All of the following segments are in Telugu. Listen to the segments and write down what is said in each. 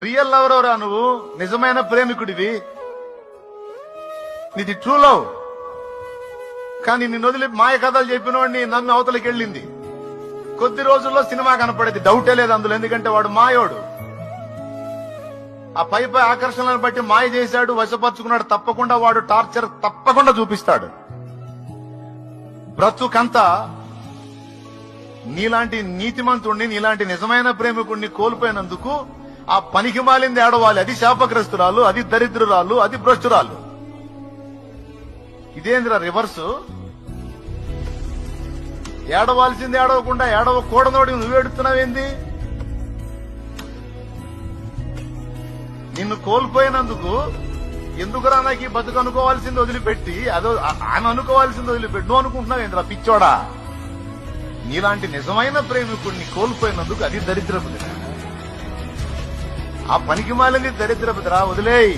రియల్ లవర్ ఎవరా నువ్వు? నిజమైన ప్రేమికుడివి, నీది ట్రూ లవ్. కానీ నిన్ను వదిలి మాయ కథలు చెప్పినోడిని నమ్మి అవతలకి వెళ్ళింది. కొద్ది రోజుల్లో సినిమా కనపడేది, డౌటే లేదు అందులో. ఎందుకంటే వాడు మాయోడు. ఆ పై ఆకర్షణలను బట్టి మాయ చేశాడు, వశపరుచుకున్నాడు. తప్పకుండా వాడు టార్చర్ తప్పకుండా చూపిస్తాడు. బ్రతుకంతా నీలాంటి నీతిమంతుణ్ణి, నీలాంటి నిజమైన ప్రేమికుణ్ణి కోల్పోయినందుకు ఆ పనికి మాలింది ఏడవాలి. అది శాపగ్రస్తురాలు, అది దరిద్రురాలు, అది భ్రష్టురాలు. ఇదేంద్రా రివర్సు? ఏడవాల్సింది ఏడవకుండా ఏడవకూడనోడి నువ్వేడుతున్నావేంది? నిన్ను కోల్పోయినందుకు ఎందుకురా నాకు ఈ బతుకు అనుకోవాల్సింది వదిలిపెట్టి, అదో ఆమె అనుకోవాల్సింది వదిలిపెట్టి నువ్వు అనుకుంటున్నావు ఏంద్రా పిచ్చోడా? నీలాంటి నిజమైన ప్రేమికుడిని కోల్పోయినందుకు అది దరిద్రపుదిరా. ఆ పనికి మాలింది దరిద్రపుదిరా, వదిలేయ్.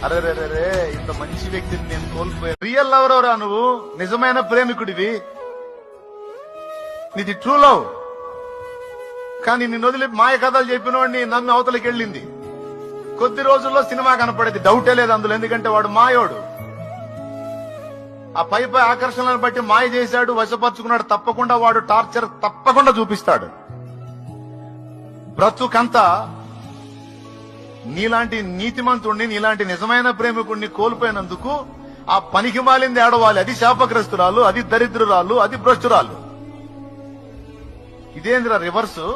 అరే ఇంత మంచి వ్యక్తిని నేను కోల్పోయాను. రియల్ లవర్ ఎవరా నువ్వు? నిజమైన ప్రేమికుడివి, నీది ట్రూ లవ్. కానీ నిన్ను వదిలి మాయ కథలు చెప్పినోడిని నమ్మి అవతలకి వెళ్ళింది. కొద్ది రోజుల్లో సినిమా కనపడేది, డౌటే లేదు అందులో. ఎందుకంటే వాడు మాయోడు. ఆ పై ఆకర్షణలను బట్టి మాయ చేశాడు, వశపరుచుకున్నాడు. తప్పకుండా వాడు టార్చర్ తప్పకుండా చూపిస్తాడు. బ్రతుకంతా నీలాంటి నీతిమంతుణ్ణి, నీలాంటి నిజమైన ప్రేమికుణ్ణి కోల్పోయినందుకు ఆ పనికి మాలింది ఏడవాలి. అది శాపగ్రస్తురాలు, అది దరిద్రురాలు, అది భ్రష్టురాలు. ఇదేంద్రా రివర్సు?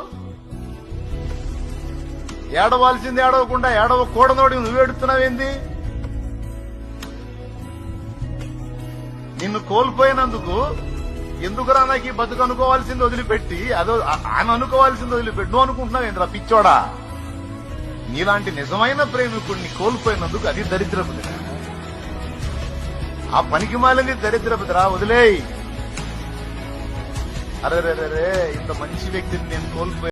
ఏడవాల్సింది ఏడవకుండా ఏడవకూడనోడి నువ్వేడుతున్నావేంది? నిన్ను కోల్పోయినందుకు ఎందుకురా నాకు ఈ బతుకు అనుకోవాల్సింది వదిలిపెట్టి, అదో ఆమె అనుకోవాల్సింది వదిలిపెట్టి నువ్వు అనుకుంటున్నావు ఏంద్రా పిచ్చోడా? నీలాంటి నిజమైన ప్రేమికుడిని కోల్పోయినందుకు అది దరిద్రపుదిరా. ఆ పనికి మాలింది దరిద్రపుదిరా, వదిలేయ్. అరే ఇంత మంచి వ్యక్తిని నేను కోల్పోయాను.